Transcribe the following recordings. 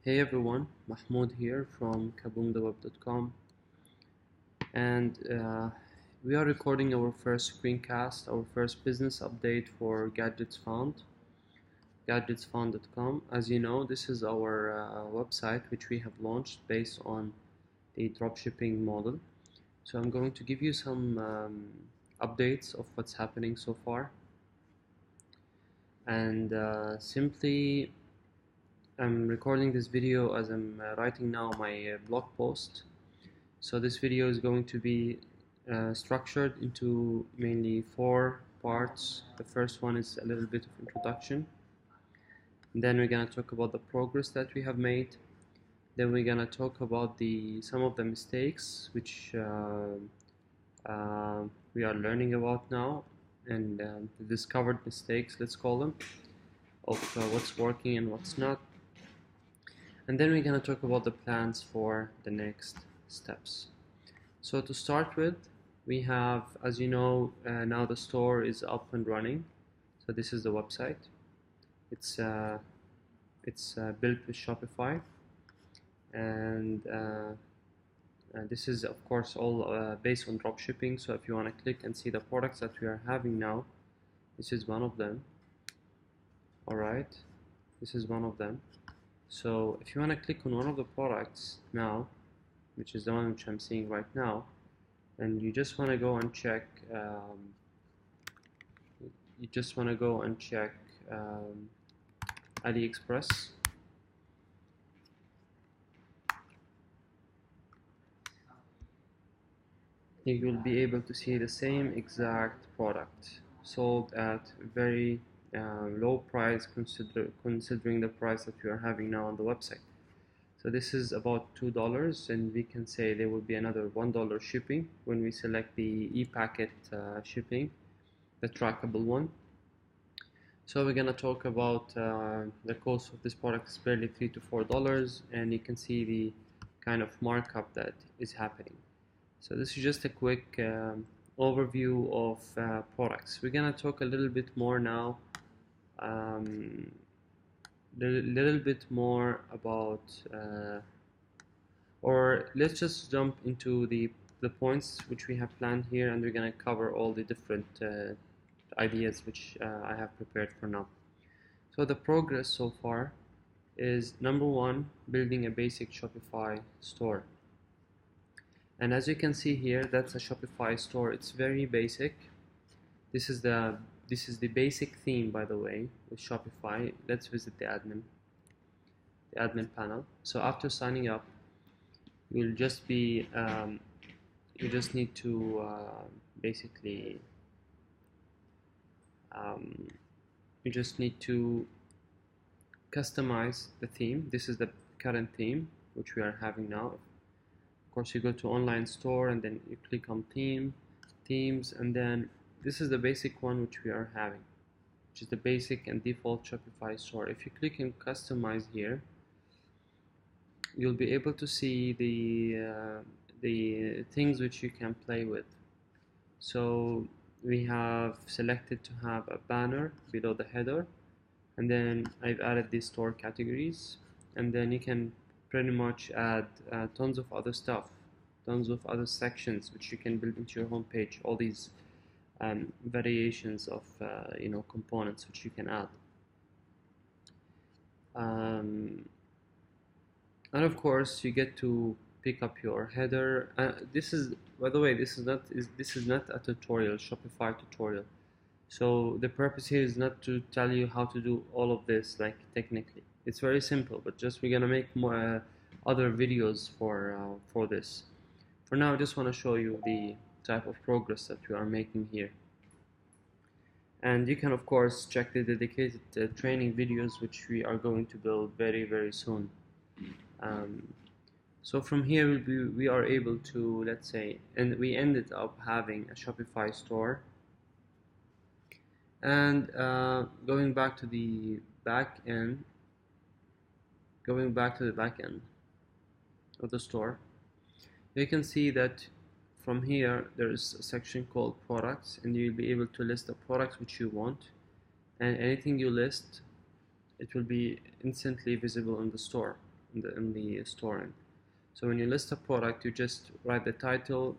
Hey everyone, Mahmoud here from kaboomtheweb.com, and we are recording our first screencast, our first business update for gadgetsfound.com. As you know, this is our website which we have launched based on the dropshipping model. So I'm going to give you some updates of what's happening so far, and simply I'm recording this video as I'm writing now my blog post. So this video is going to be structured into mainly 4 parts. The first one is a little bit of introduction. Then we're gonna talk about the progress that we have made. Then we're gonna talk about some of the mistakes which we are learning about now, and the discovered mistakes, let's call them, of what's working and what's not. And then we're gonna talk about the plans for the next steps. So to start with, we have, as you know, now the store is up and running. So this is the website. It's built with Shopify, and this is of course all based on dropshipping. So if you want to click and see the products that we are having now, this is one of them. All right, this is one of them. So if you want to click on one of the products now, which is the one which I'm seeing right now, and you just want to go and check AliExpress. You will be able to see the same exact product sold at very low price considering the price that we are having now on the website. So this is about $2, and we can say there will be another $1 shipping when we select the e-packet shipping, the trackable one. So we're gonna talk about the cost of this product is barely $3 to $4, and you can see the kind of markup that is happening. So this is just a quick overview of products. We're gonna talk a little bit more now, little bit more about, or let's just jump into the points which we have planned here, and we're gonna cover all the different ideas which I have prepared for now. So the progress so far is, number one, building a basic Shopify store. And as you can see here, that's a Shopify store. It's very basic. This is the basic theme, by the way, with Shopify. Let's visit the admin panel. So after signing up, you'll just be you just need to basically you just need to customize the theme. This is the current theme which we are having now. Of course, you go to online store and then you click on themes, and then this is the basic one which we are having, which is the basic and default Shopify store. If you click on customize here, you'll be able to see the things which you can play with. So we have selected to have a banner below the header, and then I've added these store categories, and then you can pretty much add tons of other stuff, tons of other sections which you can build into your home page. All these variations of components which you can add, and of course you get to pick up your header. This is, by the way, this is not a tutorial, Shopify tutorial. So the purpose here is not to tell you how to do all of this, like technically. It's very simple, but just we're gonna make more other videos for this. For now, I just want to show you the type of progress that we are making here. And you can of course check the dedicated training videos which we are going to build very soon. So from here we are able to, let's say, and we ended up having a Shopify store. And going back to the back end of the store, you can see that from here there is a section called products, and you'll be able to list the products which you want, and anything you list, it will be instantly visible in the store. in the store. So when you list a product, you just write the title,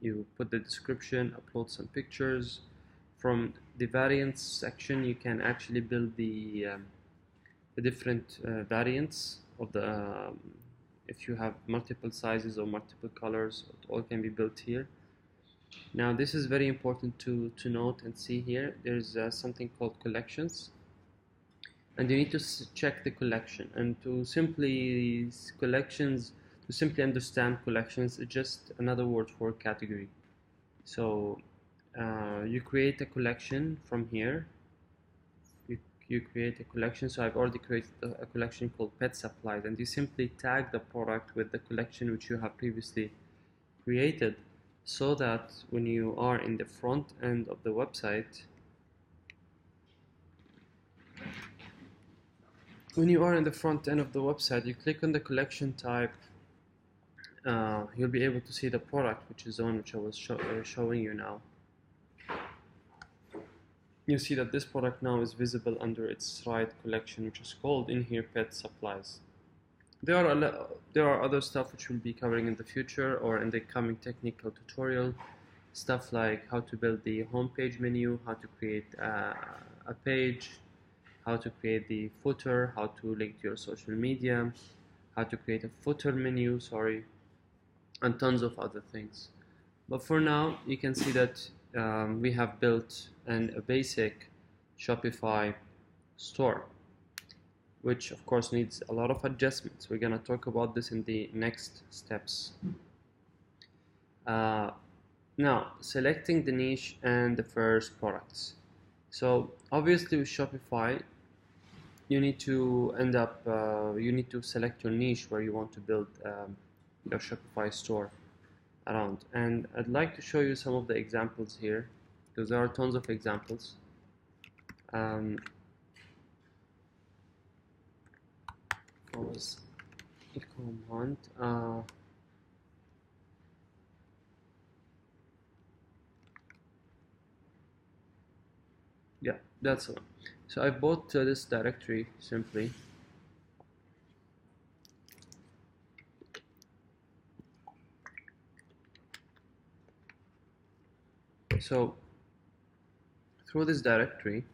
you put the description, upload some pictures. From the variants section, you can actually build the different variants of the if you have multiple sizes or multiple colors, it all can be built here. Now this is very important to note and see here. There's something called collections, and you need to check the collection. And to simply understand collections, it's just another word for category. So you create a collection from here. You create a collection. So I've already created a collection called pet supplies, and you simply tag the product with the collection which you have previously created, so that when you are in the front end of the website, you click on the collection type, you'll be able to see the product, which is the one which I was showing you now. You see that this product now is visible under its right collection, which is called in here pet supplies. There are other stuff which we'll be covering in the future or in the coming technical tutorial, stuff like how to build the homepage menu, how to create a page, how to create the footer, how to link to your social media, how to create a footer menu, and tons of other things. But for now, you can see that we have built a basic Shopify store, which of course needs a lot of adjustments. We're gonna talk about this in the next steps. Now, selecting the niche and the first products. So obviously with Shopify, you need to select your niche where you want to build your Shopify store around. And I'd like to show you some of the examples here, because there are tons of examples. Was command yeah, that's the one. So I bought this directory simply. So through this directory,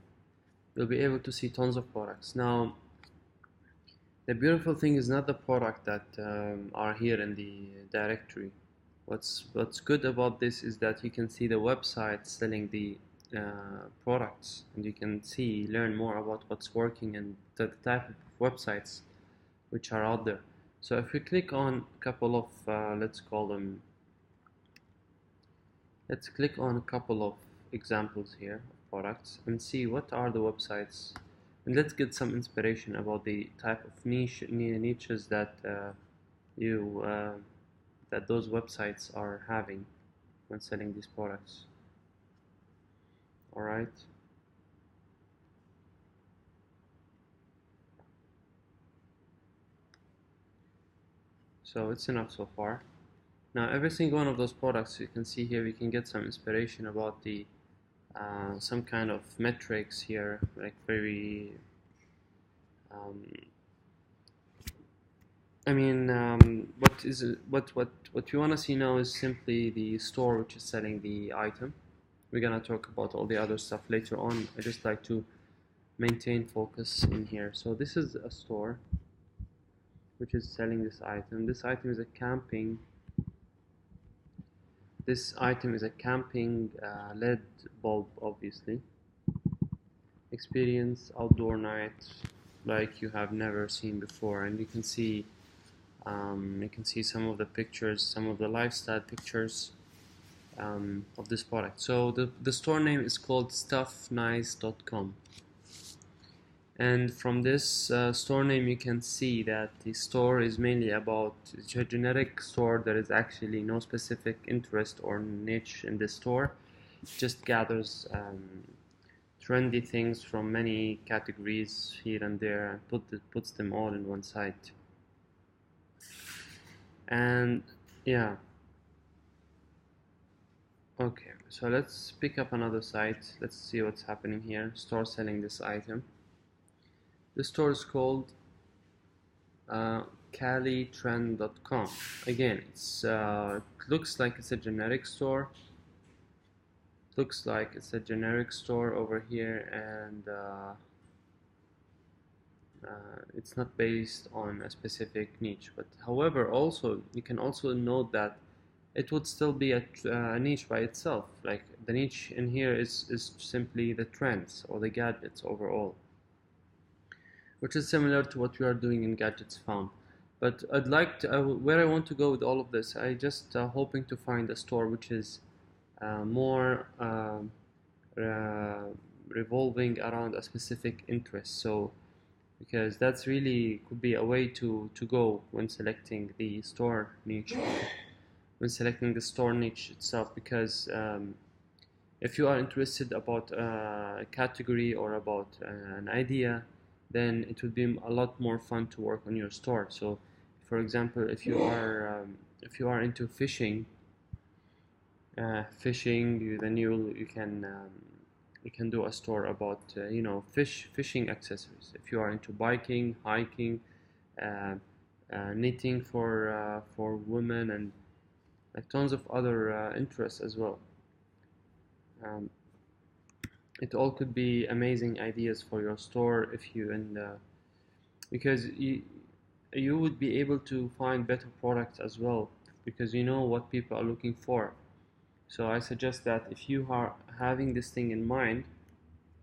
you'll be able to see tons of products. Now, the beautiful thing is not the product that are here in the directory. What's good about this is that you can see the website selling the products, and you can learn more about what's working and the type of websites which are out there. So if we click on a couple of let's click on a couple of examples here of products and see what are the websites, and let's get some inspiration about the type of niches that that those websites are having when selling these products. All right. So it's enough so far. Now every single one of those products, you can see here, we can get some inspiration about the some kind of metrics here, like very what you want to see now is simply the store which is selling the item. We're gonna talk about all the other stuff later on. I just like to maintain focus in here. So this is a store which is selling this item. This item is a camping LED bulb, obviously. Experience outdoor night like you have never seen before, and you can see some of the pictures, some of the lifestyle pictures of this product. So the store name is called stuffnice.com, and from this store name you can see that the store is mainly about, it's a generic store. There is actually no specific interest or niche in this store. It just gathers trendy things from many categories here and there and puts them all in one site. And yeah, okay, so let's pick up another site. Let's see what's happening here. Store selling this item. The store is called calitrend.com. Again, it looks like it's a generic store. Looks like it's a generic store over here, and it's not based on a specific niche. But however, also you can also note that it would still be a niche by itself. Like the niche in here is simply the trends or the gadgets overall, which is similar to what we are doing in Gadgets Found. But I'd like to, where I want to go with all of this, I just hoping to find a store which is more revolving around a specific interest. So because that's really could be a way to go when selecting the store niche, itself. Because if you are interested about a category or about an idea, then it would be a lot more fun to work on your store. So for example, if you are into fishing, then you can do a store about fishing accessories. If you are into biking, hiking, knitting for women, and like tons of other interests as well. It all could be amazing ideas for your store if you because you would be able to find better products as well, because you know what people are looking for. So I suggest that if you are having this thing in mind,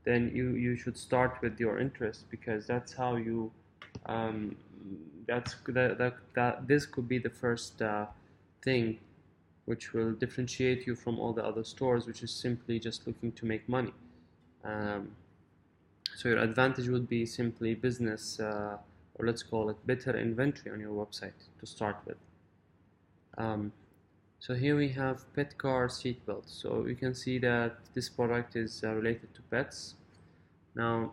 then you should start with your interest, because that's how you that this could be the first thing which will differentiate you from all the other stores, which is simply just looking to make money. So your advantage would be simply business, or let's call it better inventory on your website to start with. So here we have pet car seatbelt. So you can see that this product is related to pets. Now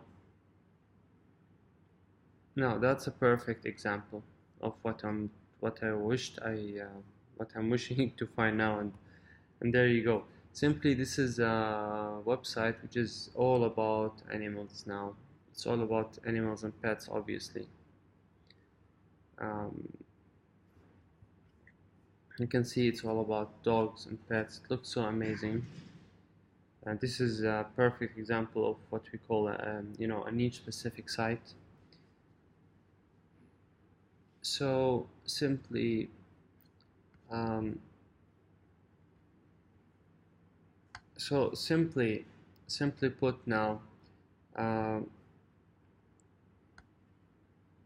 that's a perfect example of what I'm wishing to find now, and there you go. Simply, this is a website which is all about animals now. It's all about animals and pets, obviously. You can see it's all about dogs and pets. It looks so amazing. And this is a perfect example of what we call a niche specific site. So simply simply put now,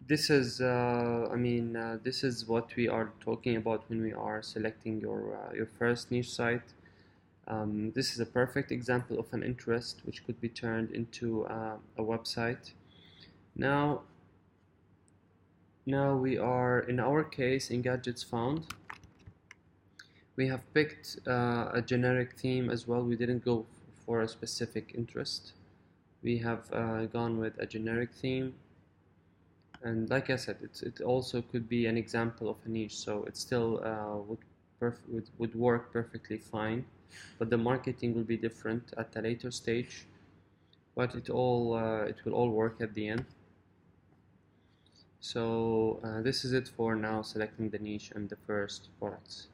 this is this is what we are talking about when we are selecting your first niche site. This is a perfect example of an interest which could be turned into a website. Now we are, in our case, in Gadgets Found, we have picked a generic theme as well. We didn't go for a specific interest. We have gone with a generic theme, and like I said, it also could be an example of a niche, so it still would work perfectly fine, but the marketing will be different at a later stage, but it will all work at the end. So this is it for now, selecting the niche and the first products.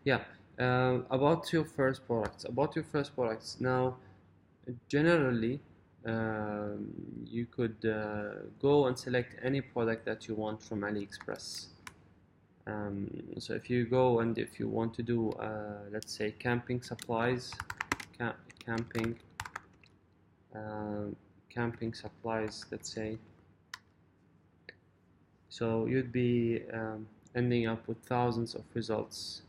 Yeah, about your first products. Now, generally, you could go and select any product that you want from AliExpress. So if you go and if you want to do, let's say, camping supplies, camping supplies, let's say. So you'd be ending up with thousands of results.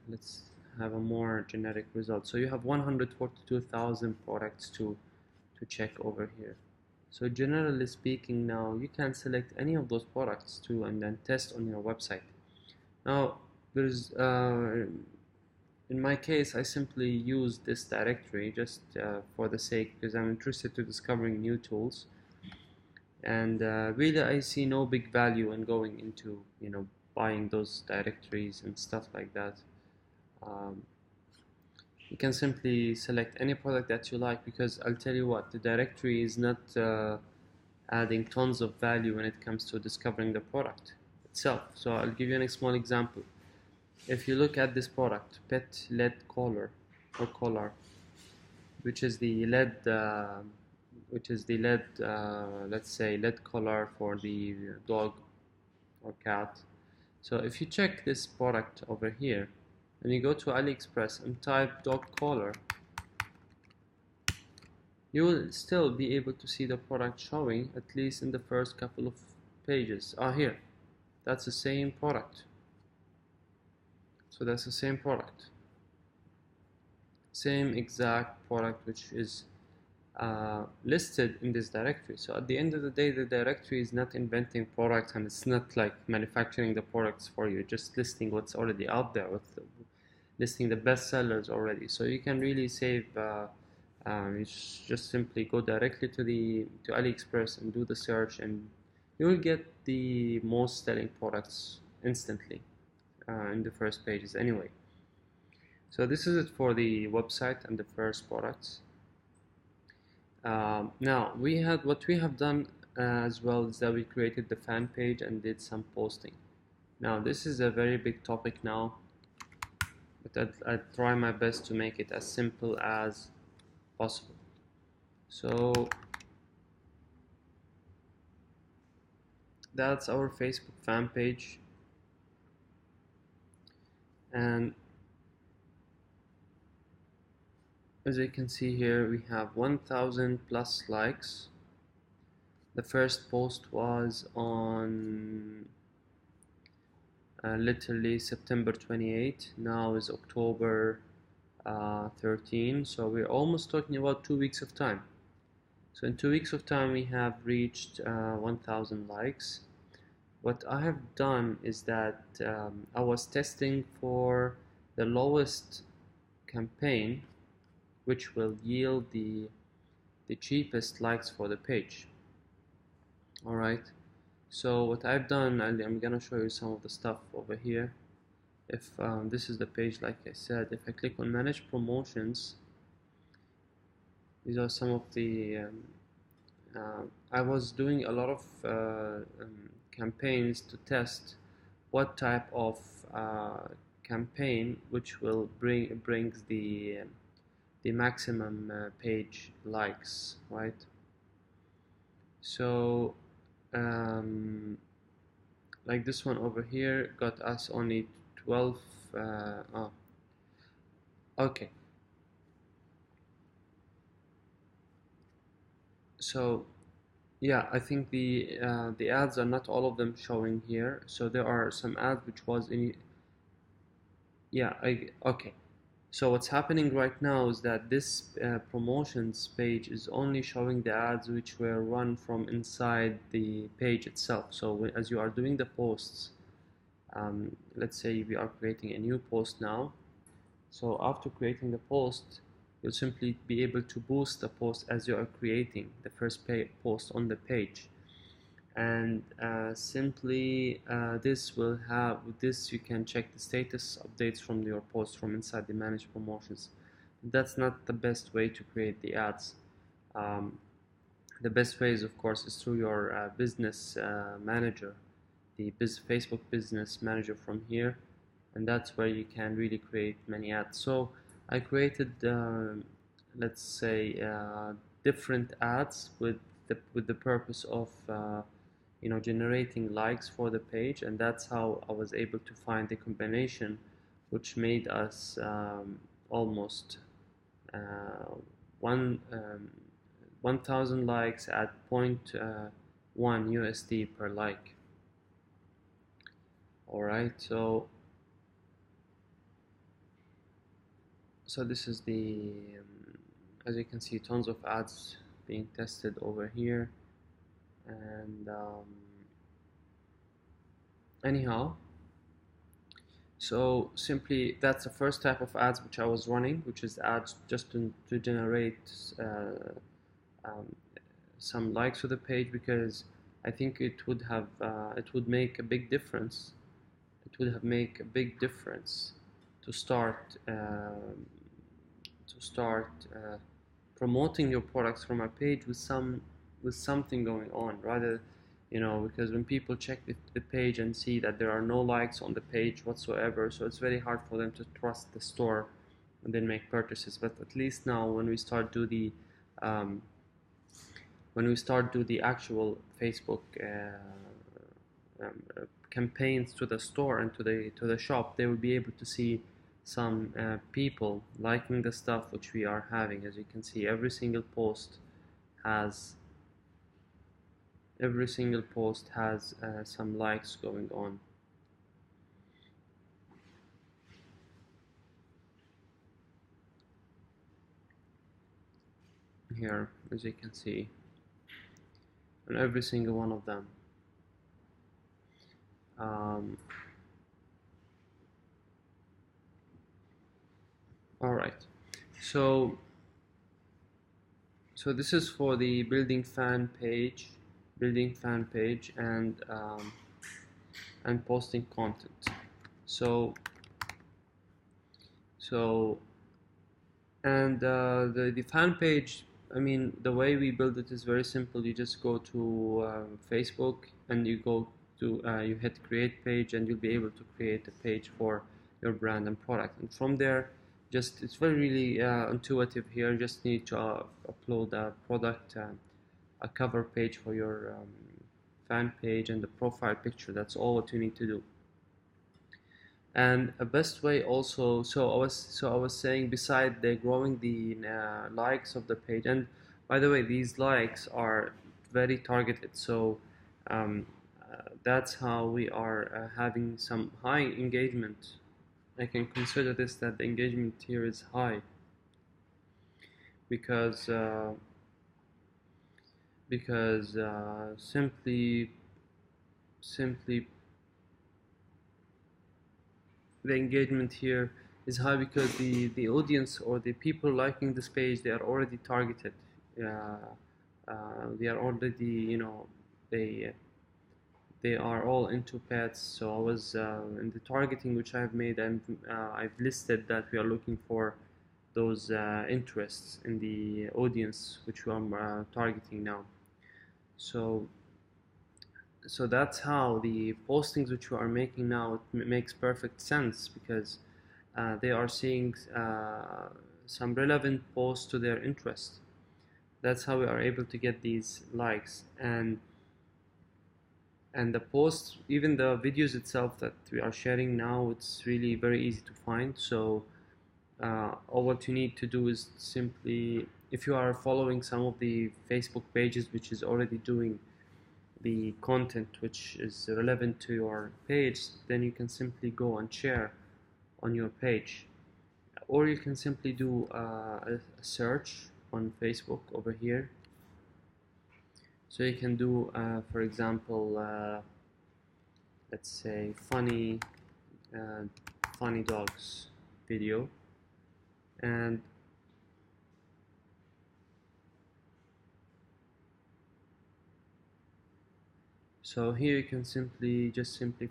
Let's have a more generic result. So you have 142,000 products to check over here. So generally speaking, now you can select any of those products too and then test on your website. Now there's in my case, I simply use this directory just for the sake, because I'm interested to discovering new tools, and really I see no big value in going into buying those directories and stuff like that. You can simply select any product that you like, because I'll tell you what, the directory is not adding tons of value when it comes to discovering the product. itself. So I'll give you a small example. If you look at this product, pet lead collar or collar, which is the lead, let's say lead collar for the dog or cat. So if you check this product over here and you go to AliExpress and type dog collar, you will still be able to see the product showing, at least in the first couple of pages. Here, that's the same product. So that's the same product, same exact product, which is listed in this directory. So at the end of the day, the directory is not inventing products, and it's not like manufacturing the products for you, just listing what's already out there, listing the best sellers already. So you can really save. You just simply go directly to AliExpress and do the search, and you will get the most selling products instantly in the first pages anyway. So this is it for the website and the first products. Now what we have done as well is that we created the fan page and did some posting. Now this is a very big topic now, but I try my best to make it as simple as possible. So that's our Facebook fan page, and as you can see here, we have 1000 plus likes. The first post was on literally September 28. Now is October 13, so we're almost talking about 2 weeks of time. So in 2 weeks of time we have reached 1000 likes. What I have done is that I was testing for the lowest campaign, which will yield the cheapest likes for the page. Alright, so what I've done, I'm gonna show you some of the stuff over here. If this is the page, like I said, if I click on manage promotions, these are some of the I was doing a lot of campaigns to test what type of campaign which will brings the maximum page likes, right? So like this one over here got us only 12 okay, so yeah, I think the ads are not all of them showing here, so there are some ads which was in, yeah, okay. So what's happening right now is that this promotions page is only showing the ads which were run from inside the page itself. So as you are doing the posts, let's say we are creating a new post now. So after creating the post, you'll simply be able to boost the post as you are creating the first post on the page. And simply this you can check the status updates from your post from inside the managed promotions. That's not the best way to create the ads. The best way is, of course, is through your business manager, the Facebook business manager from here, and that's where you can really create many ads. So I created let's say different ads with the purpose of generating likes for the page, and that's how I was able to find the combination which made us almost 1000 likes at 0.1 USD per like. Alright, so this is the as you can see, tons of ads being tested over here. And anyhow, so simply that's the first type of ads which I was running, which is ads just to generate some likes to the page, because I think it would make a big difference. It would have made a big difference to start promoting your products from a page with something going on, rather because when people check the page and see that there are no likes on the page whatsoever, so it's very hard for them to trust the store and then make purchases. But at least now, when we start do the um, actual Facebook campaigns to the store and to the shop, they will be able to see some people liking the stuff which we are having. As you can see, every single post has some likes going on. Here, as you can see, on every single one of them. All right, so this is for the building fan page and posting content. And the fan page, I mean, the way we build it is very simple. You just go to Facebook and you hit create page, and you'll be able to create a page for your brand and product. And from there, it's very really intuitive here. You just need to upload a product, a cover page for your fan page, and the profile picture. That's all what you need to do. And a best way also, so I was saying, beside the growing the likes of the page, and by the way, these likes are very targeted, so that's how we are having some high engagement. I can consider this that the engagement here is high because simply the engagement here is high because the audience or the people liking this page, they are already targeted. They are already, they are all into pets. So I was in the targeting which I've made, and I've listed that we are looking for those interests in the audience which we are targeting now. So that's how the postings which we are making now, it makes perfect sense, because they are seeing some relevant posts to their interest. That's how we are able to get these likes. And the posts, even the videos itself that we are sharing now, it's really very easy to find. So all what you need to do is simply, if you are following some of the Facebook pages which is already doing the content which is relevant to your page, then you can simply go and share on your page, or you can simply do a search on Facebook over here. So you can do for example, let's say funny dogs video, and so here you can simply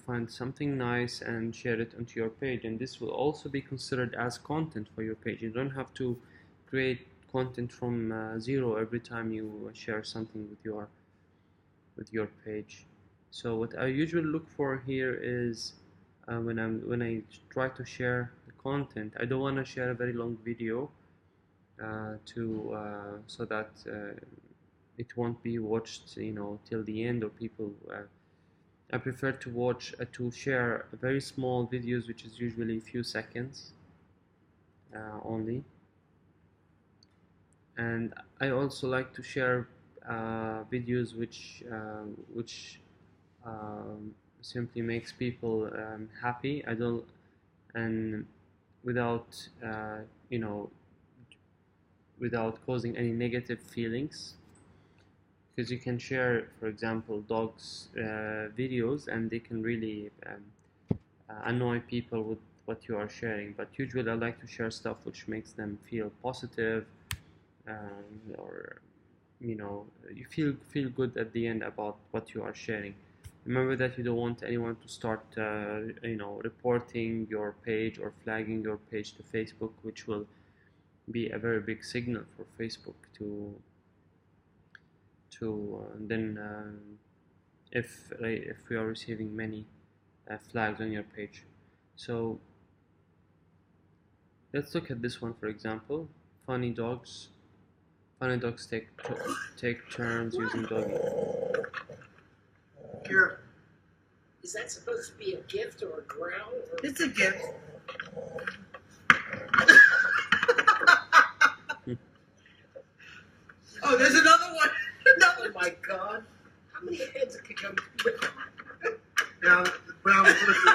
find something nice and share it onto your page, and this will also be considered as content for your page. You don't have to create content from zero every time you share something with your page. So what I usually look for here is when I try to share the content, I don't want to share a very long video so that it won't be watched, till the end, or people. I prefer to share very small videos, which is usually a few seconds only. And I also like to share videos which simply makes people happy. I don't and without without causing any negative feelings. Because you can share, for example, dogs videos, and they can really annoy people with what you are sharing. But usually I like to share stuff which makes them feel positive, or you feel good at the end about what you are sharing. Remember that you don't want anyone to start reporting your page or flagging your page to Facebook, which will be a very big signal for Facebook to then if we are receiving many flags on your page. So let's look at this one, for example. Funny dogs take turns using doggy. Here. Is that supposed to be a gift or a growl? Or... It's a gift. Oh, there's another one. Oh my God! How many heads could come? Yeah, the brown person.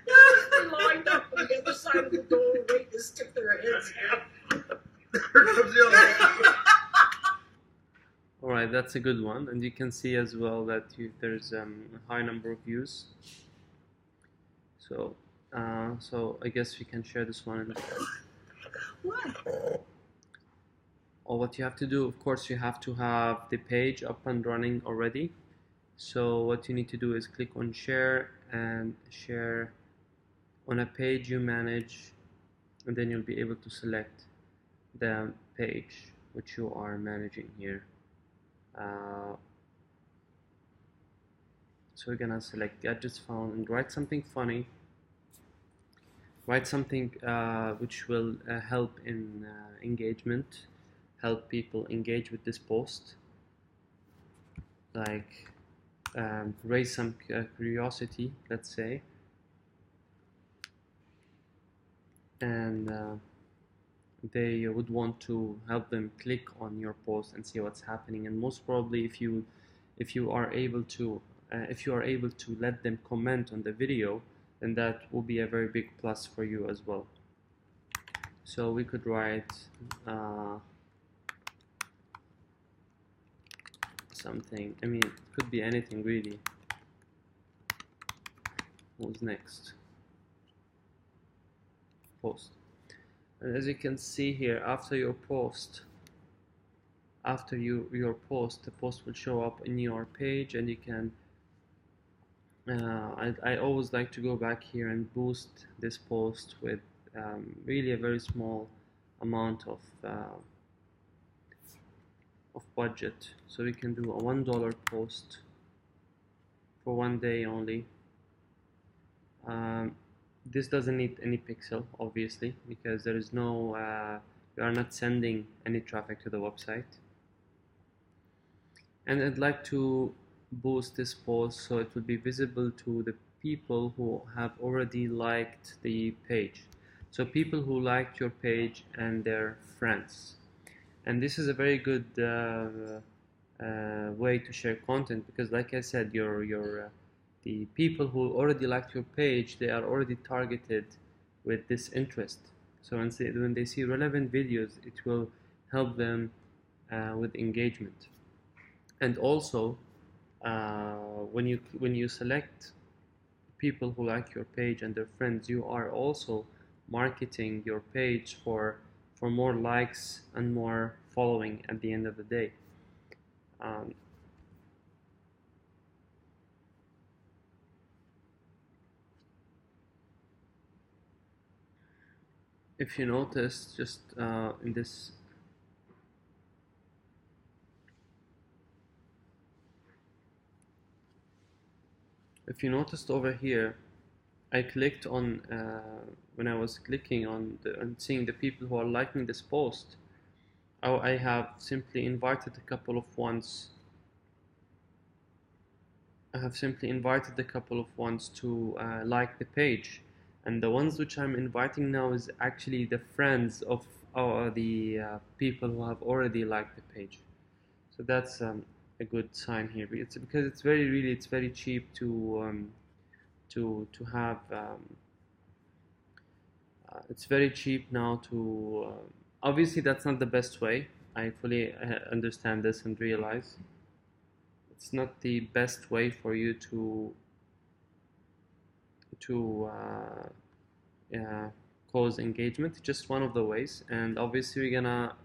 They lined up on the other side of the door, waiting to stick their heads out. Here comes the other one. Alright, that's a good one, and you can see as well that there's a high number of views. So I guess we can share this one. What? Or what you have to do, of course, you have to have the page up and running already. So what you need to do is click on share and share on a page you manage, and then you'll be able to select the page which you are managing here. So we're gonna select gadgets found and write something funny. Write something which will help in engagement, help people engage with this post, like raise some curiosity, let's say, and they would want to help them click on your post and see what's happening. And most probably, if you are able to let them comment on the video, then that will be a very big plus for you as well. So we could write something. I mean, it could be anything really. Who's next? Post. And as you can see here, after your post, the post will show up in your page, and you can. I always like to go back here and boost this post with really a very small amount of budget. So we can do a $1 post for 1 day only. This doesn't need any pixel, obviously, because there is no you are not sending any traffic to the website. And I'd like to boost this post so it will be visible to the people who have already liked the page. So people who liked your page and their friends. And this is a very good way to share content, because like I said, the people who already liked your page, they are already targeted with this interest. So when they see relevant videos, it will help them with engagement. And also, when you select people who like your page and their friends, you are also marketing your page for more likes and more following at the end of the day. If you notice, just in this, if you noticed over here, I clicked on when I was clicking on and seeing the people who are liking this post, I have simply invited a couple of ones. I have simply invited a couple of ones to like the page, and the ones which I'm inviting now is actually the friends of the people who have already liked the page. So that's a good sign here. It's because it's very cheap to have. It's very cheap now to. Obviously, that's not the best way. I fully understand this and realize it's not the best way for you to cause engagement. It's just one of the ways, and obviously we're gonna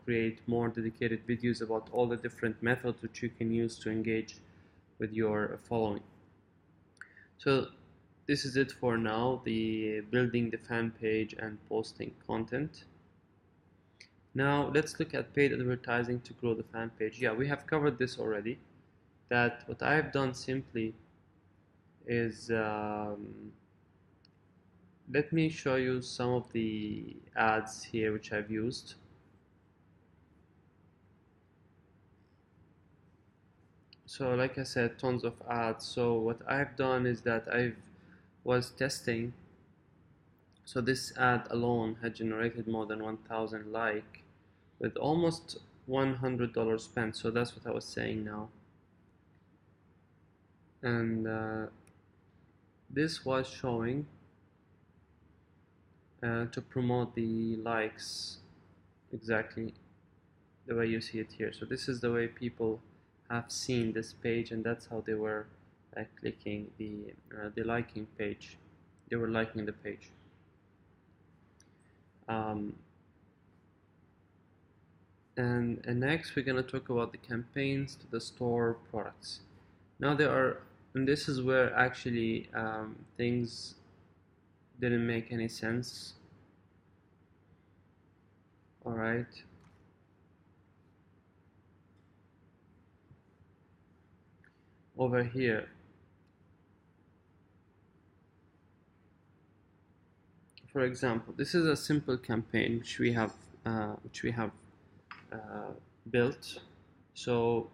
create more dedicated videos about all the different methods which you can use to engage with your following. So this is it for now, the building the fan page and posting content. Now let's look at paid advertising to grow the fan page. Yeah, we have covered this already. That what I have done simply is let me show you some of the ads here which I've used. So like I said, tons of ads. So what I've done is that I was testing. So this ad alone had generated more than 1,000 like with almost $100 spent. So that's what I was saying now. And this was showing to promote the likes exactly the way you see it here. So this is the way people have seen this page, and that's how they were clicking the liking page. They were liking the page. And next we're gonna talk about the campaigns to the store products. Now there are, and this is where actually things didn't make any sense. All right. Over here, for example, this is a simple campaign which we have built. So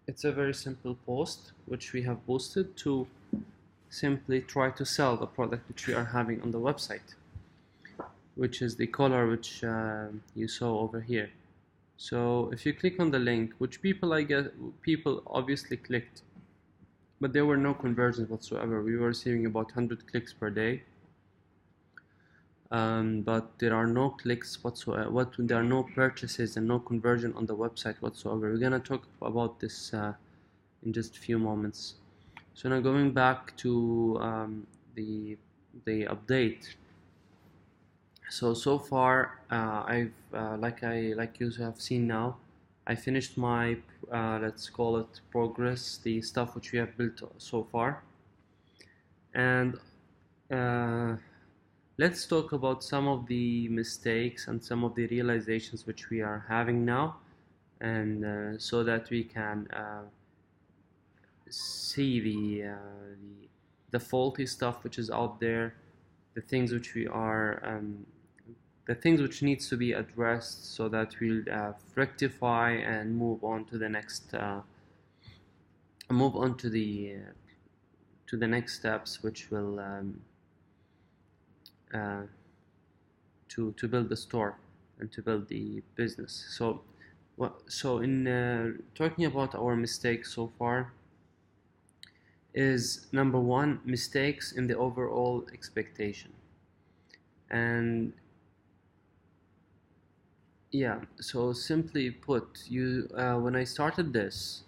it's a very simple post which we have boosted to simply try to sell the product which we are having on the website, which is the color which you saw over here. So if you click on the link, which people obviously clicked, but there were no conversions whatsoever. We were receiving about 100 clicks per day, but there are no clicks whatsoever. There are no purchases and no conversion on the website whatsoever. We're gonna talk about this in just a few moments. So now going back to the update. So far, I've like you have seen now, I finished my let's call it progress, the stuff which we have built so far, and let's talk about some of the mistakes and some of the realizations which we are having now, and so that we can see the faulty stuff which is out there, the things which we are the things which needs to be addressed, so that we'll rectify and move on to the next next steps, which will to build the store and to build the business. So in talking about our mistakes so far, is number one, mistakes in the overall expectation. And yeah, so simply put, when I started this,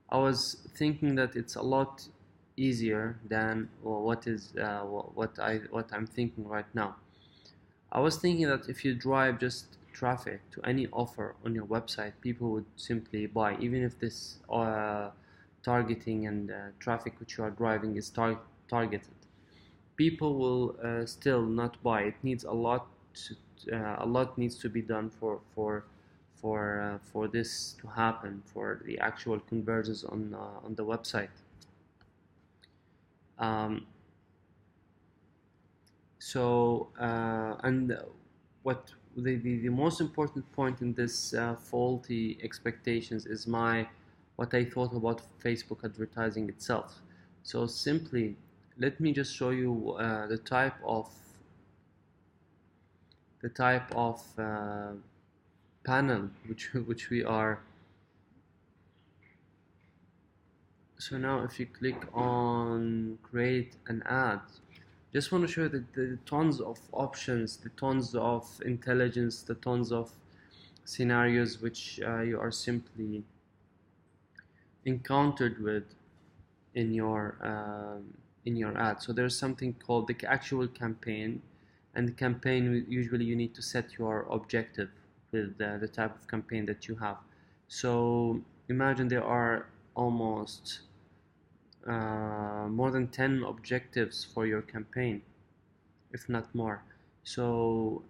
I was thinking that it's a lot easier than what I'm thinking right now. I was thinking that if you drive just traffic to any offer on your website, people would simply buy, even if this targeting and traffic which you are driving is targeted. People will still not buy. It needs a lot. A lot needs to be done for this to happen, for the actual conversions on the website. And what the most important point in this faulty expectations is what I thought about Facebook advertising itself. So simply, let me just show you the type of panel which we are. So now if you click on create an ad, just want to show you the tons of options, the tons of intelligence, the tons of scenarios which you are simply encountered with in your ad. So there's something called the actual campaign, and the campaign, usually you need to set your objective with the type of campaign that you have. So imagine there are almost more than 10 objectives for your campaign, if not more. So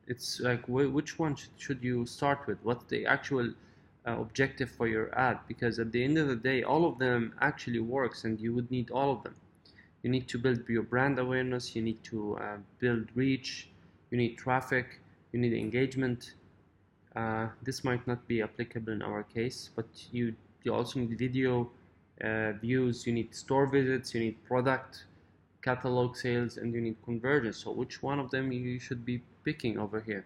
It's like which one should you start with? What's the actual objective for your ad? Because at the end of the day, all of them actually works, and you would need all of them. You need to build your brand awareness, you need to build reach, you need traffic, you need engagement. This might not be applicable in our case, but you also need video views, you need store visits, you need product catalog sales, and you need conversions. So which one of them you should be picking over here?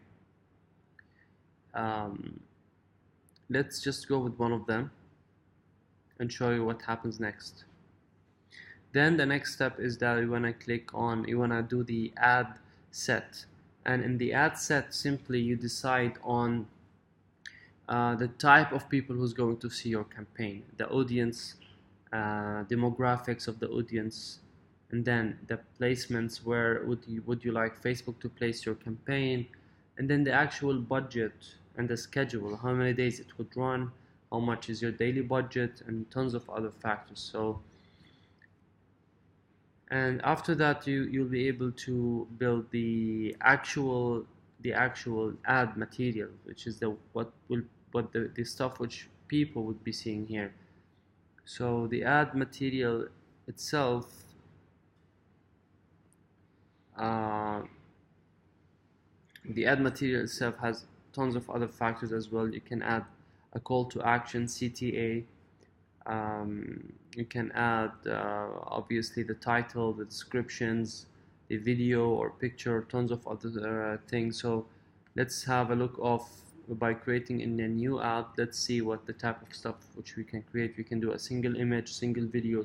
Let's just go with one of them and show you what happens next. Then the next step is that you want to click on, you want to do the ad set, and in the ad set simply you decide on the type of people who's going to see your campaign, the audience, demographics of the audience, and then the placements. Where would you like Facebook to place your campaign, and then the actual budget and the schedule, how many days it would run, how much is your daily budget, and tons of other factors. So, and after that you'll be able to build the actual ad material, which is the stuff which people would be seeing here. So the ad material itself, has tons of other factors as well. You can add a call to action, CTA. You can add obviously the title, the descriptions, the video or picture, tons of other things. So let's have a look of, by creating in a new ad, let's see what the type of stuff which we can create. We can do a single image, single video,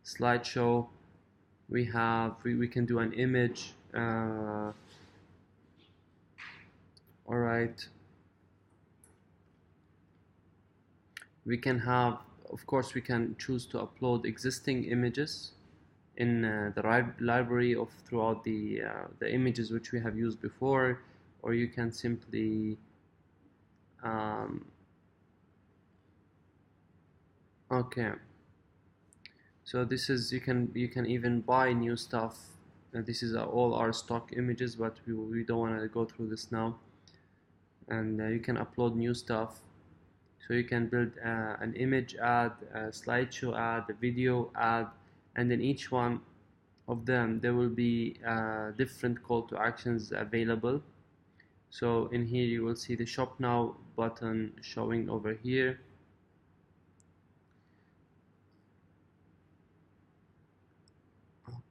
slideshow. We can do an image. All right. We can have, of course, we can choose to upload existing images in the library of throughout the images which we have used before, or you can simply okay. So this is, you can even buy new stuff. This is all our stock images, but we don't want to go through this now. And you can upload new stuff. So you can build an image ad, a slideshow ad, a video ad, and in each one of them there will be different call to actions available. So in here you will see the shop now button showing over here.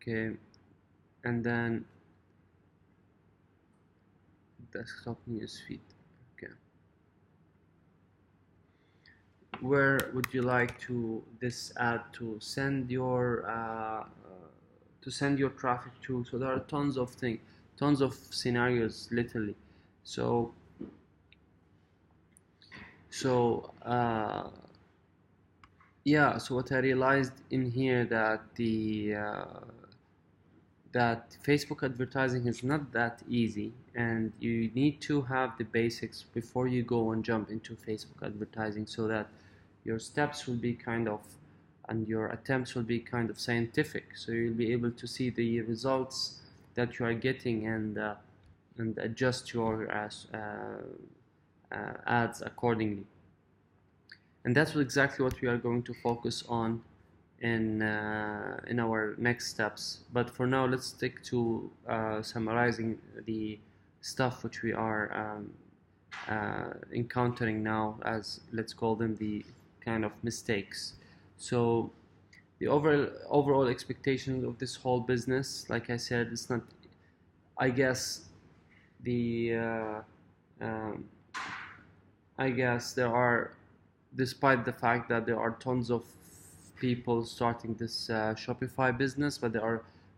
Okay, and then desktop newsfeed. Okay, where would you like this ad to send your traffic to? So there are tons of scenarios, literally. So yeah, so what I realized in here, that that Facebook advertising is not that easy, and you need to have the basics before you go and jump into Facebook advertising, so that your steps will be and your attempts will be kind of scientific, so you'll be able to see the results that you are getting and adjust your ads accordingly. And that's exactly what we are going to focus on in our next steps. But for now, let's stick to summarizing the stuff which we are encountering now, as let's call them the kind of mistakes. So the overall expectations of this whole business, like I said, it's not, I guess there are, despite the fact that there are tons of people starting this Shopify business, but there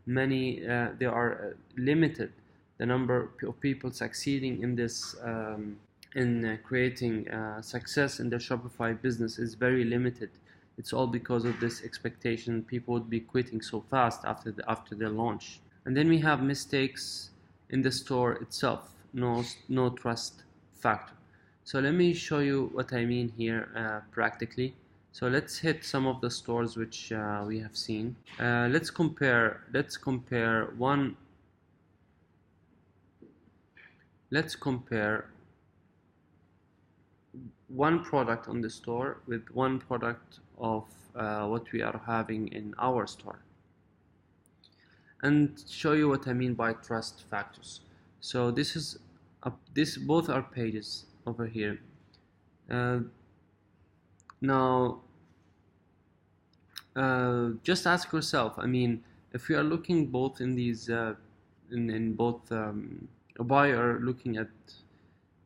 are limited. The number of people succeeding in this in creating success in the Shopify business is very limited. It's all because of this expectation people would be quitting so fast after their launch. And then we have mistakes in the store itself, no trust factor. So let me show you what I mean here practically. So let's hit some of the stores which we have seen. Let's compare let's compare one product on the store with one product of what we are having in our store, and show you what I mean by trust factors. So this both are pages over here. Now just ask yourself, I mean, if you are looking both in these in both a buyer looking at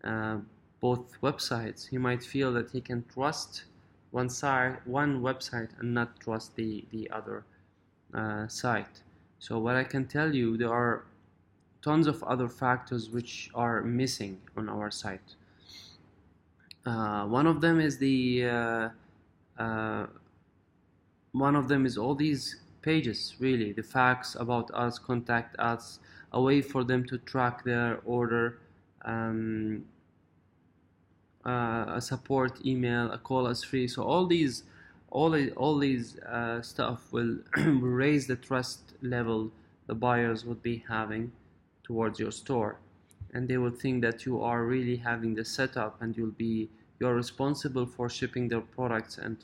uh, both websites, he might feel that he can trust one website and not trust the other site. So what I can tell you, there are tons of other factors which are missing on our site. One of them is all these pages, really, the facts about us, contact us, a way for them to track their order, a support email, a call us free. So all these stuff will raise the trust level the buyers would be having towards your store, and they will think that you are really having the setup and you're responsible for shipping their products and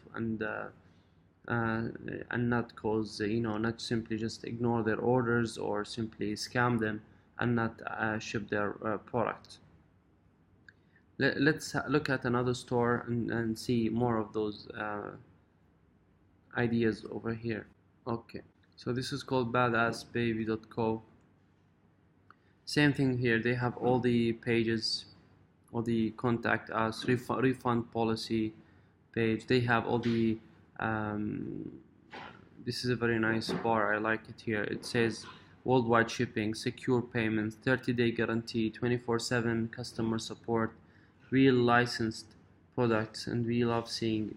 not cause, not simply just ignore their orders or simply scam them and not ship their product. Let's look at another store and see more of those ideas over here. Okay, so this is called badassbaby.co. Same thing here, they have all the pages, all the contact us, refund policy page. They have all the this is a very nice bar, I like it here. It says worldwide shipping, secure payments, 30-day guarantee, 24/7 customer support, real licensed products, and we love seeing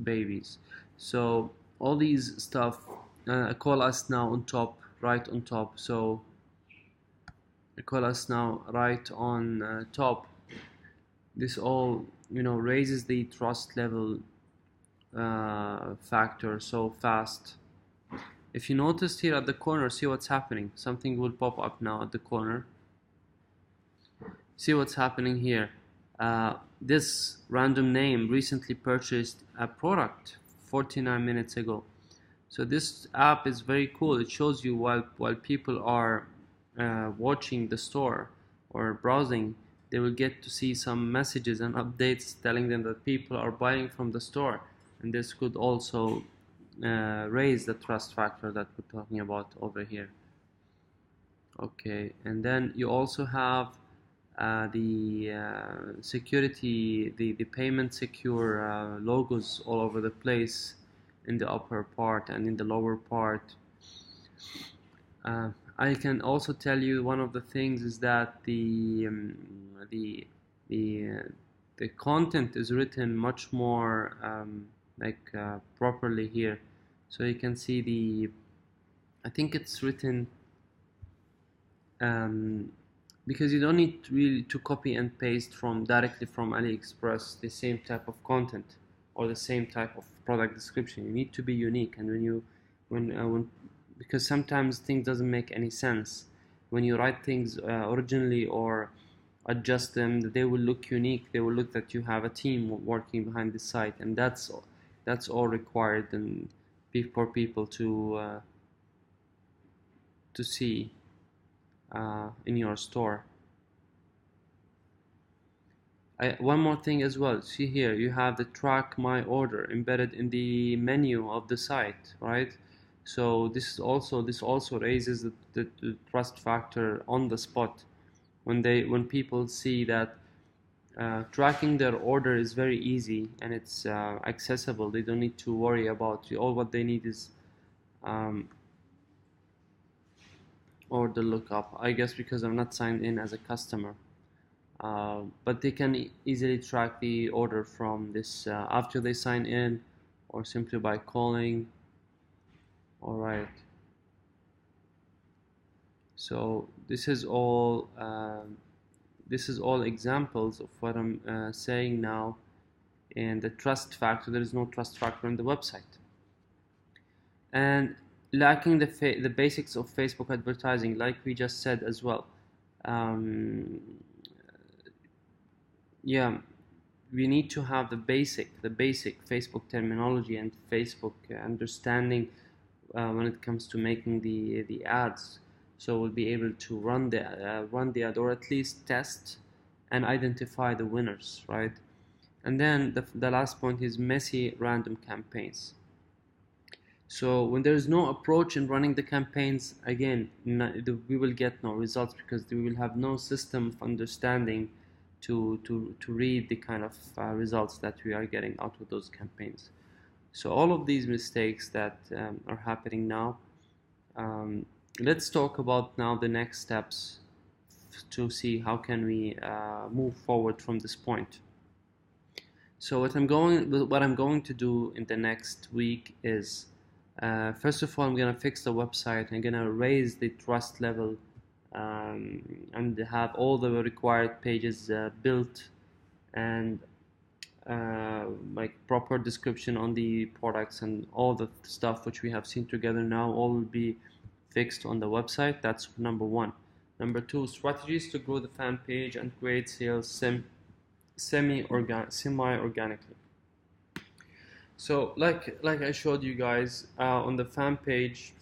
babies. So all these stuff, call us now on top, right on top. So call us now right on top. This all, raises the trust level factor so fast. If you noticed here at the corner, see what's happening. Something will pop up now at the corner. See what's happening here. This random name recently purchased a product 49 minutes ago. So this app is very cool. It shows you while people are watching the store or browsing, they will get to see some messages and updates telling them that people are buying from the store, and this could also raise the trust factor that we're talking about over here. Okay, and then you also have the security, the payment secure logos all over the place in the upper part and in the lower part. I can also tell you one of the things is that the content is written much more properly here. So you can see I think it's written because you don't need really to copy and paste directly from AliExpress the same type of content or the same type of product description. You need to be unique, and because sometimes things doesn't make any sense when you write things originally or adjust them. They will look unique. They will look that you have a team working behind the site, and that's all required and for people to see in your store. One more thing as well. See here, you have the track my order embedded in the menu of the site, right? So this also raises the trust factor on the spot when people see that tracking their order is very easy and it's accessible. They don't need to worry about all what they need is order lookup. I guess because I'm not signed in as a customer. But they can easily track the order from this after they sign in or simply by calling. Alright, so this is all examples of what I'm saying now. And the trust factor, there is no trust factor on the website, and lacking the basics of Facebook advertising, like we just said as well. yeah, we need to have the basic Facebook terminology and Facebook understanding when it comes to making the ads. So we'll be able to run the ad, or at least test and identify the winners, right? And then the last point is messy random campaigns. So when there is no approach in running the campaigns, again, we will get no results, because we will have no system of understanding to read the kind of results that we are getting out of those campaigns. So all of these mistakes that are happening now, um, let's talk about now the next steps to see how can we move forward from this point. So what I'm going to do in the next week is, first of all, I'm gonna fix the website. I'm gonna raise the trust level, and have all the required pages built, and like proper description on the products and all the stuff which we have seen together now, all will be fixed on the website. That's number one. Number two, strategies to grow the fan page and create sales semi-organically. So like I showed you guys on the fan page,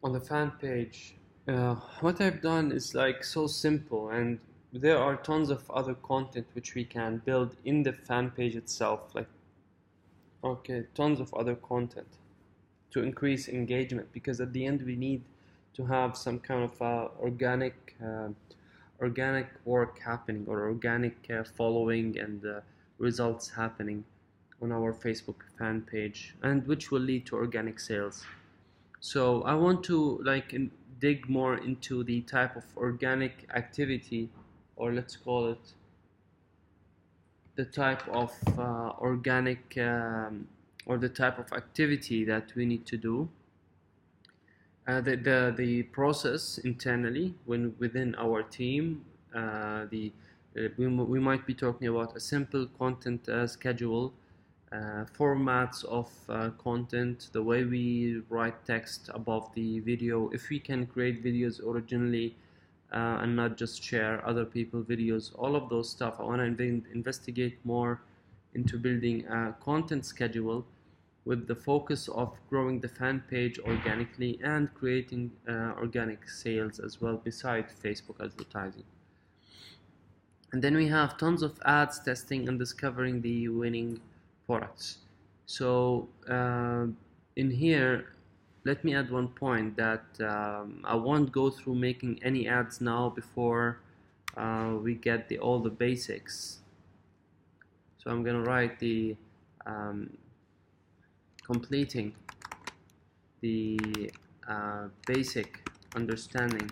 what I've done is like so simple, and there are tons of other content which we can build in the fan page itself, like, okay, tons of other content to increase engagement, because at the end we need to have some kind of organic work happening, or organic following and results happening on our Facebook fan page, and which will lead to organic sales. So I want to like dig more into the type of organic activity, or let's call it the type of organic or the type of activity that we need to do. The process internally within our team. We might be talking about a simple content schedule, formats of content, the way we write text above the video, if we can create videos originally and not just share other people's videos, all of those stuff. I want to investigate more into building a content schedule with the focus of growing the fan page organically and creating organic sales as well, besides Facebook advertising. And then we have tons of ads, testing and discovering the winning products. So in here, let me add one point that I won't go through making any ads now before we get all the basics. So I'm gonna write the completing the basic understanding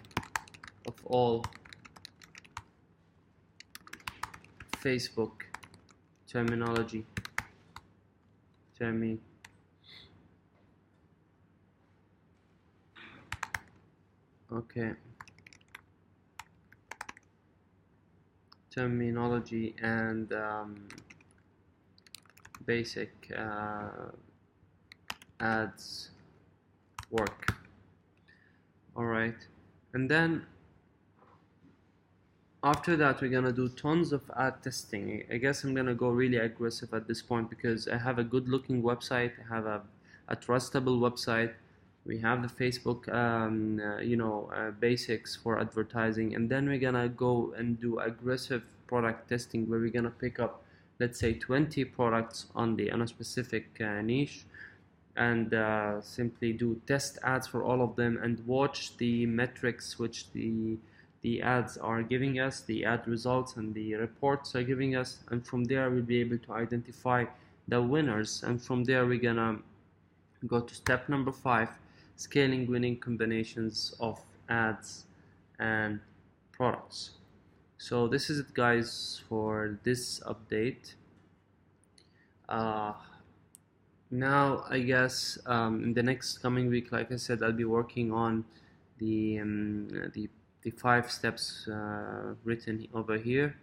of all Facebook terminology. Okay. Terminology and basic ads work. Alright, and then after that we're gonna do tons of ad testing. I guess I'm gonna go really aggressive at this point, because I have a good looking website, I have a trustable website, we have the Facebook basics for advertising, and then we're gonna go and do aggressive product testing, where we're gonna pick up, let's say, 20 products on a specific niche, and simply do test ads for all of them and watch the metrics which the ads are giving us, the ad results and the reports are giving us, and from there we'll be able to identify the winners. And from there we're gonna go to step number 5, scaling winning combinations of ads and products. So this is it, guys, for this update. Now I guess in the next coming week, like I said, I'll be working on the 5 steps written over here.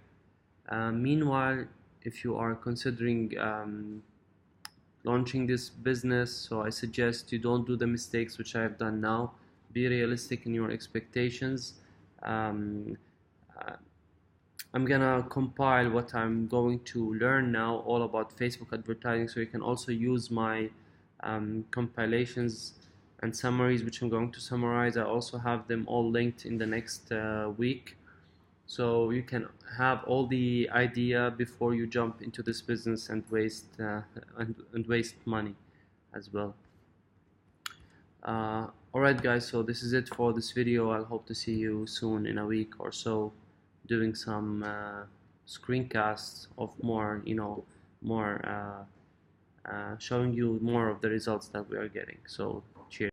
Meanwhile, if you are considering launching this business, so I suggest you don't do the mistakes which I have done now. Be realistic in your expectations. I'm gonna compile what I'm going to learn now all about Facebook advertising, so you can also use my compilations and summaries, which I'm going to summarize. I also have them all linked in the next week, so you can have all the idea before you jump into this business and waste money as well. Alright guys, so this is it for this video. I'll hope to see you soon in a week or so, doing some screencasts of more, showing you more of the results that we are getting. So